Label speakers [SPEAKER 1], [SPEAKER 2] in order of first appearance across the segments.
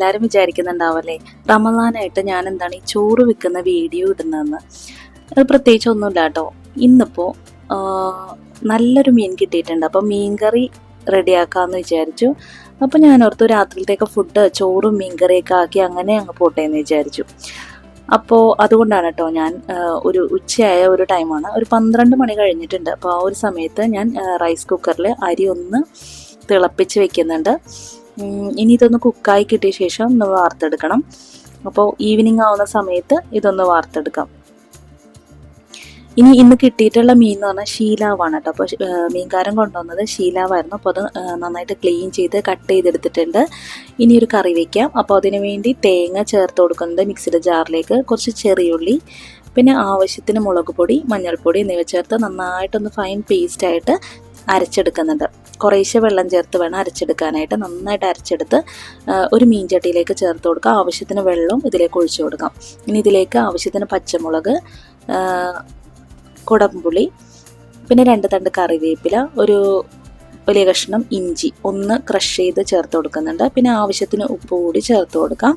[SPEAKER 1] എല്ലാവരും വിചാരിക്കുന്നുണ്ടാവല്ലേ റമദാനായിട്ട് ഞാൻ എന്താണ് ഈ ചോറ് വെക്കുന്ന വീഡിയോ ഇടുന്നതെന്ന്. അത് പ്രത്യേകിച്ച് ഒന്നുമില്ല കേട്ടോ. ഇന്നിപ്പോൾ നല്ലൊരു മീൻ കിട്ടിയിട്ടുണ്ട്. അപ്പോൾ മീൻകറി റെഡിയാക്കാമെന്ന് വിചാരിച്ചു. അപ്പോൾ ഞാൻ ഓർത്തു രാത്രിയിലത്തേക്ക് ഫുഡ് ചോറും മീൻകറിയൊക്കെ ആക്കി അങ്ങനെ അങ്ങ് പോട്ടെ എന്ന് വിചാരിച്ചു. അപ്പോൾ അതുകൊണ്ടാണ് കേട്ടോ ഞാൻ ഒരു ഉച്ചയായ ഒരു ടൈമാണ്, ഒരു 12 മണി കഴിഞ്ഞിട്ടുണ്ട്. അപ്പോൾ ആ ഒരു സമയത്ത് ഞാൻ റൈസ് കുക്കറിൽ അരി ഒന്ന് തിളപ്പിച്ച് വെക്കുന്നുണ്ട്. ഇനി ഇതൊന്ന് കുക്കായി കിട്ടിയ ശേഷം ഒന്ന് വാർത്തെടുക്കണം. അപ്പോൾ ഈവനിങ് ആവുന്ന സമയത്ത് ഇതൊന്ന് വാർത്തെടുക്കാം. ഇന്ന് കിട്ടിയിട്ടുള്ള മീൻ എന്ന് പറഞ്ഞാൽ ശീലാവാണ് കേട്ടോ. അപ്പോൾ മീൻകാരൻ കൊണ്ടുവന്നത് ശീലാവായിരുന്നു. അപ്പോൾ അത് നന്നായിട്ട് ക്ലീൻ ചെയ്ത് കട്ട് ചെയ്തെടുത്തിട്ടുണ്ട്. ഇനി ഒരു കറി വയ്ക്കാം. അപ്പോൾ അതിന് വേണ്ടി തേങ്ങ ചേർത്ത് കൊടുക്കുന്നത് മിക്സിയുടെ ജാറിലേക്ക്, കുറച്ച് ചെറിയുള്ളി, പിന്നെ ആവശ്യത്തിന് മുളക് പൊടി, മഞ്ഞൾപ്പൊടി എന്നിവ ചേർത്ത് നന്നായിട്ടൊന്ന് ഫൈൻ പേസ്റ്റായിട്ട് അരച്ചെടുക്കുന്നുണ്ട്. കുറേശ്ശെ വെള്ളം ചേർത്ത് വേണം അരച്ചെടുക്കാനായിട്ട്. നന്നായിട്ട് അരച്ചെടുത്ത് ഒരു മീൻ ചട്ടിയിലേക്ക് ചേർത്ത് കൊടുക്കുക. ആവശ്യത്തിന് വെള്ളം ഇതിലേക്ക് ഒഴിച്ചു കൊടുക്കാം. ഇനി ഇതിലേക്ക് ആവശ്യത്തിന് പച്ചമുളക്, കുടംപുളി, പിന്നെ 2 തണ്ട് കറിവേപ്പില, ഒരു വലിയ കഷ്ണം ഇഞ്ചി ഒന്ന് ക്രഷ് ചെയ്ത് ചേർത്ത് കൊടുക്കുന്നുണ്ട്. പിന്നെ ആവശ്യത്തിന് ഉപ്പ് കൂടി ചേർത്ത് കൊടുക്കാം.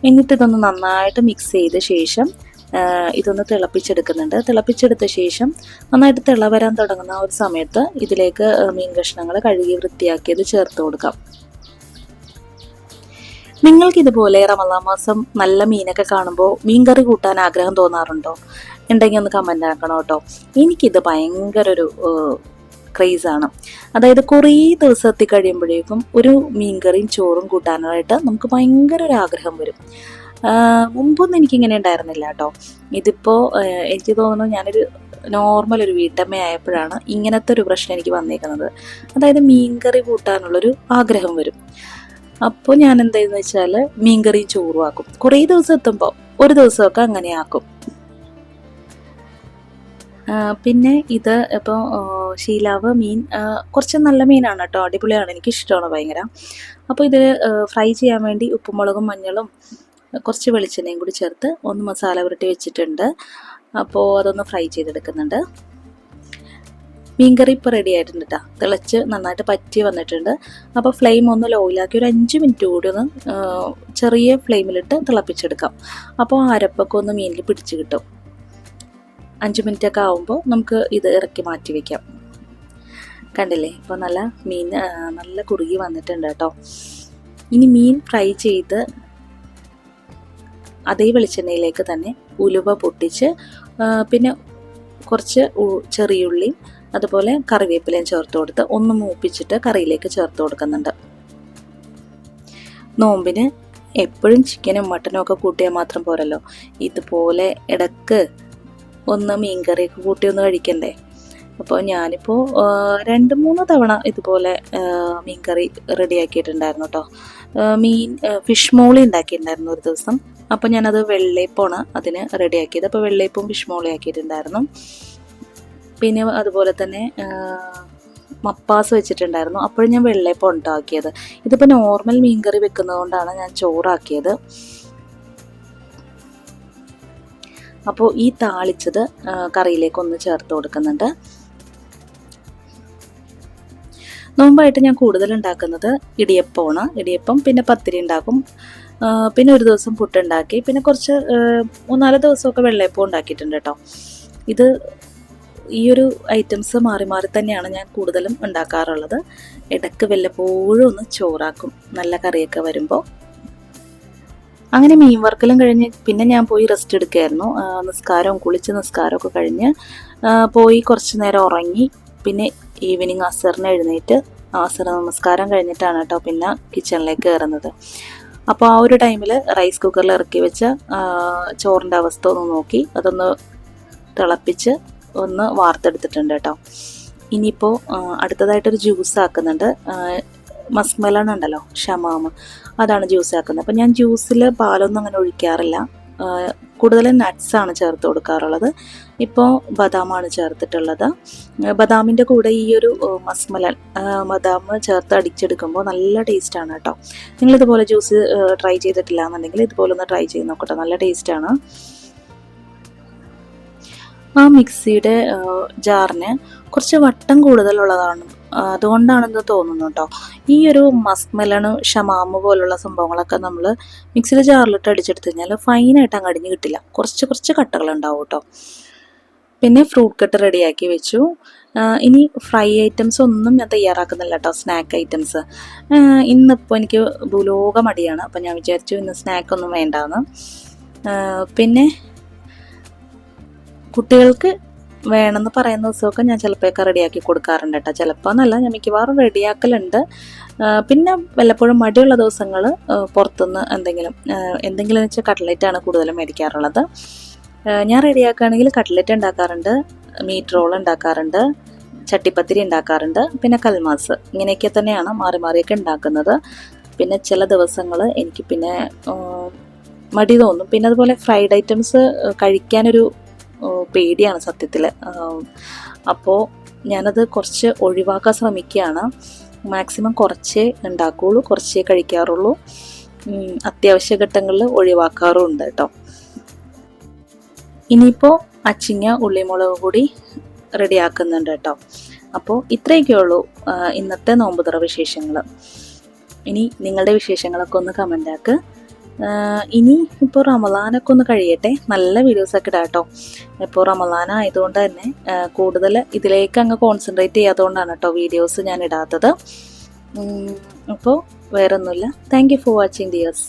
[SPEAKER 1] എന്നിട്ട് ഇതൊന്ന് നന്നായിട്ട് മിക്സ് ചെയ്ത ശേഷം ഇതൊന്ന് തിളപ്പിച്ചെടുക്കുന്നുണ്ട്. തിളപ്പിച്ചെടുത്ത ശേഷം നന്നായിട്ട് തിള വരാൻ തുടങ്ങുന്ന ആ ഒരു സമയത്ത് ഇതിലേക്ക് മീൻ കഷ്ണങ്ങൾ കഴുകി വൃത്തിയാക്കിയത് ചേർത്ത് കൊടുക്കാം. നിങ്ങൾക്കിതുപോലെ റമദാൻ മാസം നല്ല മീനൊക്കെ കാണുമ്പോൾ മീൻകറി കൂട്ടാൻ ആഗ്രഹം തോന്നാറുണ്ടോ? ഉണ്ടെങ്കിൽ ഒന്ന് കമൻ്റ് ആക്കണം കേട്ടോ. എനിക്കിത് ഭയങ്കര ഒരു ക്രേസാണ്. അതായത് കുറേ ദിവസം എത്തി കഴിയുമ്പോഴേക്കും ഒരു മീൻകറിയും ചോറും കൂട്ടാനായിട്ട് നമുക്ക് ഭയങ്കര ഒരു ആഗ്രഹം വരും. മുമ്പൊന്നും എനിക്കിങ്ങനെ ഉണ്ടായിരുന്നില്ല കേട്ടോ. ഇതിപ്പോൾ എനിക്ക് തോന്നുന്നു ഞാനൊരു നോർമൽ ഒരു വീട്ടമ്മയായപ്പോഴാണ് ഇങ്ങനത്തെ ഒരു പ്രശ്നം എനിക്ക് വന്നേക്കുന്നത്. അതായത് മീൻകറി കൂട്ടാനുള്ളൊരു ആഗ്രഹം വരും. അപ്പോൾ ഞാൻ എന്തായെന്ന് വെച്ചാൽ മീൻകറിയും ചോറും ആക്കും. കുറേ ദിവസം എത്തുമ്പോൾ ഒരു ദിവസമൊക്കെ അങ്ങനെ ആക്കും. പിന്നെ ഇത് ഇപ്പോൾ ശീലാവ് മീൻ കുറച്ച് നല്ല മീനാണ് കേട്ടോ, അടിപൊളിയാണ്, എനിക്കിഷ്ടമാണ് ഭയങ്കര. അപ്പോൾ ഇത് ഫ്രൈ ചെയ്യാൻ വേണ്ടി ഉപ്പും മുളകും മഞ്ഞളും കുറച്ച് വെളിച്ചെണ്ണയും കൂടി ചേർത്ത് ഒന്ന് മസാല പുരട്ടി വെച്ചിട്ടുണ്ട്. അപ്പോൾ അതൊന്ന് ഫ്രൈ ചെയ്തെടുക്കുന്നുണ്ട്. മീൻകറി ഇപ്പോൾ റെഡി ആയിട്ടുണ്ട് കേട്ടോ. തിളച്ച് നന്നായിട്ട് പറ്റി വന്നിട്ടുണ്ട്. അപ്പോൾ ഫ്ലെയിം ഒന്ന് ലോയിലാക്കി ഒരു 5 മിനിറ്റ് കൂടി ഒന്ന് ചെറിയ ഫ്ലെയിമിലിട്ട് തിളപ്പിച്ചെടുക്കാം. അപ്പോൾ അരപ്പൊക്കെ ഒന്ന് മീനിൽ പിടിച്ച് കിട്ടും. 5 മിനിറ്റൊക്കെ ആകുമ്പോൾ നമുക്ക് ഇത് ഇറക്കി മാറ്റി വയ്ക്കാം. കണ്ടില്ലേ, ഇപ്പോൾ നല്ല മീൻ നല്ല കുറുകി വന്നിട്ടുണ്ട് കേട്ടോ. ഇനി മീൻ ഫ്രൈ ചെയ്ത് അതേ വെളിച്ചെണ്ണയിലേക്ക് തന്നെ ഉലുവ പൊട്ടിച്ച് പിന്നെ കുറച്ച് ചെറിയുള്ളിയും അതുപോലെ കറിവേപ്പിലയും ചേർത്ത് കൊടുത്ത് ഒന്ന് മൂപ്പിച്ചിട്ട് കറിയിലേക്ക് ചേർത്ത് കൊടുക്കുന്നുണ്ട്. നോമ്പിന് എപ്പോഴും ചിക്കനും മട്ടനും ഒക്കെ കൂട്ടിയാൽ മാത്രം പോരല്ലോ, ഇതുപോലെ ഇടക്ക് ഒന്ന് മീൻകറിയൊക്കെ കൂട്ടി ഒന്ന് കഴിക്കണ്ടേ. അപ്പോൾ ഞാനിപ്പോൾ 2-3 തവണ ഇതുപോലെ മീൻകറി റെഡിയാക്കിയിട്ടുണ്ടായിരുന്നു കേട്ടോ. ഫിഷ് മോളി ഉണ്ടാക്കിയിട്ടുണ്ടായിരുന്നു ഒരു ദിവസം. അപ്പോൾ ഞാനത് വെള്ളയപ്പമാണ് അതിന് റെഡിയാക്കിയത്. അപ്പോൾ വെള്ളയപ്പവും ഫിഷ് മോളി ആക്കിയിട്ടുണ്ടായിരുന്നു. പിന്നെ അതുപോലെ തന്നെ മപ്പാസ് വെച്ചിട്ടുണ്ടായിരുന്നു. അപ്പോഴും ഞാൻ വെള്ളയപ്പം ഉണ്ടാക്കിയത്. ഇതിപ്പോൾ നോർമൽ മീൻകറി വെക്കുന്നത് കൊണ്ടാണ് ഞാൻ ചോറാക്കിയത്. അപ്പോൾ ഈ താളിച്ചത് കറിയിലേക്ക് ഒന്ന് ചേർത്ത് കൊടുക്കുന്നുണ്ട്. നോമ്പായിട്ട് ഞാൻ കൂടുതൽ ഉണ്ടാക്കുന്നത് ഇടിയപ്പമാണ്. ഇടിയപ്പം പിന്നെ പത്തിരി ഉണ്ടാക്കും. പിന്നെ ഒരു ദിവസം പുട്ടുണ്ടാക്കി. പിന്നെ കുറച്ച് 3-4 ദിവസമൊക്കെ വെള്ളയപ്പം ഉണ്ടാക്കിയിട്ടുണ്ട് കേട്ടോ. ഈ ഒരു ഐറ്റംസ് മാറി മാറി തന്നെയാണ് ഞാൻ കൂടുതലും ഉണ്ടാക്കാറുള്ളത്. ഇടയ്ക്ക് വല്ലപ്പോഴും ഒന്ന് ചോറാക്കും നല്ല കറിയൊക്കെ വരുമ്പോൾ. അങ്ങനെ മീൻ വറുക്കലും കഴിഞ്ഞ് പിന്നെ ഞാൻ പോയി റെസ്റ്റ് എടുക്കുകയായിരുന്നു. കുളിച്ച് നിസ്കാരമൊക്കെ കഴിഞ്ഞ് പോയി കുറച്ച് നേരം ഉറങ്ങി. പിന്നെ ഈവനിങ് അസറിന് എഴുന്നേറ്റ് അസർ നമസ്കാരം കഴിഞ്ഞിട്ടാണ് കേട്ടോ പിന്നെ കിച്ചണിലേക്ക് കയറുന്നത്. അപ്പോൾ ആ ഒരു ടൈമിൽ റൈസ് കുക്കറിൽ ഇറക്കി വെച്ച ചോറിൻ്റെ അവസ്ഥ ഒന്ന് നോക്കി അതൊന്ന് തിളപ്പിച്ച് ഒന്ന് വാർത്തെടുത്തിട്ടുണ്ട് കേട്ടോ. ഇനിയിപ്പോൾ അടുത്തതായിട്ടൊരു ജ്യൂസ് ആക്കുന്നുണ്ട്. മസ്മലൺ ഉണ്ടല്ലോ, ഷമാമ്, അതാണ് ജ്യൂസ് ആക്കുന്നത്. അപ്പോൾ ഞാൻ ജ്യൂസിൽ പാലൊന്നും അങ്ങനെ ഒഴിക്കാറില്ല. കൂടുതലും നട്ട്സാണ് ചേർത്ത് കൊടുക്കാറുള്ളത്. ഇപ്പോൾ ബദാമാണ് ചേർത്തിട്ടുള്ളത്. ബദാമിൻ്റെ കൂടെ ഈ ഒരു മസ്മലൺ ബദാം ചേർത്ത് അടിച്ചെടുക്കുമ്പോൾ നല്ല ടേസ്റ്റാണ് കേട്ടോ. നിങ്ങളിതുപോലെ ജ്യൂസ് ട്രൈ ചെയ്തിട്ടില്ല എന്നുണ്ടെങ്കിൽ ഇതുപോലെ ഒന്ന് ട്രൈ ചെയ്ത് നോക്കട്ടെ, നല്ല ടേസ്റ്റാണ്. ആ മിക്സിയുടെ ജാറിന് കുറച്ച് വട്ടം കൂടുതലുള്ളതാണ് അതുകൊണ്ടാണെന്ന് തോന്നുന്നു കേട്ടോ. ഈ ഒരു മസ്ക് മെലണ്, ഷമാമ് പോലുള്ള സംഭവങ്ങളൊക്കെ നമ്മൾ മിക്സിയിൽ ജാറിലിട്ട് അടിച്ചെടുത്ത് കഴിഞ്ഞാൽ ഫൈനായിട്ട് അങ്ങ് അടിഞ്ഞ് കിട്ടില്ല, കുറച്ച് കുറച്ച് കട്ടകളുണ്ടാവും കേട്ടോ. പിന്നെ ഫ്രൂട്ട് കട്ട് റെഡിയാക്കി വെച്ചു. ഇനി ഫ്രൈ ഐറ്റംസ് ഒന്നും ഞാൻ തയ്യാറാക്കുന്നില്ല കേട്ടോ, സ്നാക്ക് ഐറ്റംസ്. ഇന്നിപ്പോൾ എനിക്ക് ഭൂലോക മടിയാണ്, അപ്പം ഞാൻ വിചാരിച്ചു ഇന്ന് സ്നാക്കൊന്നും വേണ്ടാന്ന്. പിന്നെ കുട്ടികൾക്ക് വേണമെന്ന് പറയുന്ന ദിവസമൊക്കെ ഞാൻ ചിലപ്പോഴൊക്കെ റെഡിയാക്കി കൊടുക്കാറുണ്ട് കേട്ടോ. ചിലപ്പോൾ എന്നല്ല, ഞാൻ മിക്കവാറും റെഡിയാക്കലുണ്ട്. പിന്നെ വല്ലപ്പോഴും മടിയുള്ള ദിവസങ്ങൾ പുറത്തുനിന്ന് എന്തെങ്കിലും വെച്ചാൽ കട്ട്ലറ്റാണ് കൂടുതലും മേടിക്കാറുള്ളത്. ഞാൻ റെഡിയാക്കുകയാണെങ്കിൽ കട്ട്ലറ്റ് ഉണ്ടാക്കാറുണ്ട്, മീറ്റ് റോൾ ഉണ്ടാക്കാറുണ്ട്, ചട്ടിപ്പത്തിരി ഉണ്ടാക്കാറുണ്ട്, പിന്നെ കൽമാസ്. ഇങ്ങനെയൊക്കെ തന്നെയാണ് മാറി മാറിയൊക്കെ ഉണ്ടാക്കുന്നത്. പിന്നെ ചില ദിവസങ്ങൾ എനിക്ക് പിന്നെ മടി തോന്നും. പിന്നെ അതുപോലെ ഫ്രൈഡ് ഐറ്റംസ് കഴിക്കാനൊരു പേടിയാണ് സത്യത്തിൽ. അപ്പോൾ ഞാനത് കുറച്ച് ഒഴിവാക്കാൻ ശ്രമിക്കുകയാണ്. മാക്സിമം കുറച്ചേ ഉണ്ടാക്കുകയുള്ളൂ, കുറച്ചേ കഴിക്കാറുള്ളൂ. അത്യാവശ്യ ഘട്ടങ്ങളിൽ ഒഴിവാക്കാറുമുണ്ട് കേട്ടോ. ഇനിയിപ്പോൾ അച്ചിങ്ങ ഉള്ളിമുളക് കൂടി റെഡിയാക്കുന്നുണ്ട് കേട്ടോ. അപ്പോൾ ഇത്രയൊക്കെ ഉള്ളൂ ഇന്നത്തെ നോമ്പുതുറ വിശേഷങ്ങൾ. ഇനി നിങ്ങളുടെ വിശേഷങ്ങളൊക്കെ ഒന്ന് കമൻ്റാക്ക്. ഇനി ഇപ്പോൾ റമദാനൊക്കെ ഒന്ന് കഴിയട്ടെ, നല്ല വീഡിയോസൊക്കെ ഇടാം കേട്ടോ. ഇപ്പോൾ റമദാൻ ആയതുകൊണ്ട് തന്നെ കൂടുതൽ ഇതിലേക്ക് അങ്ങ് കോൺസെൻട്രേറ്റ് ചെയ്യാത്തതുകൊണ്ടാണ് കേട്ടോ വീഡിയോസ് ഞാൻ ഇടാത്തത്. അപ്പോൾ വേറൊന്നുമില്ല. Thank you for watching dears.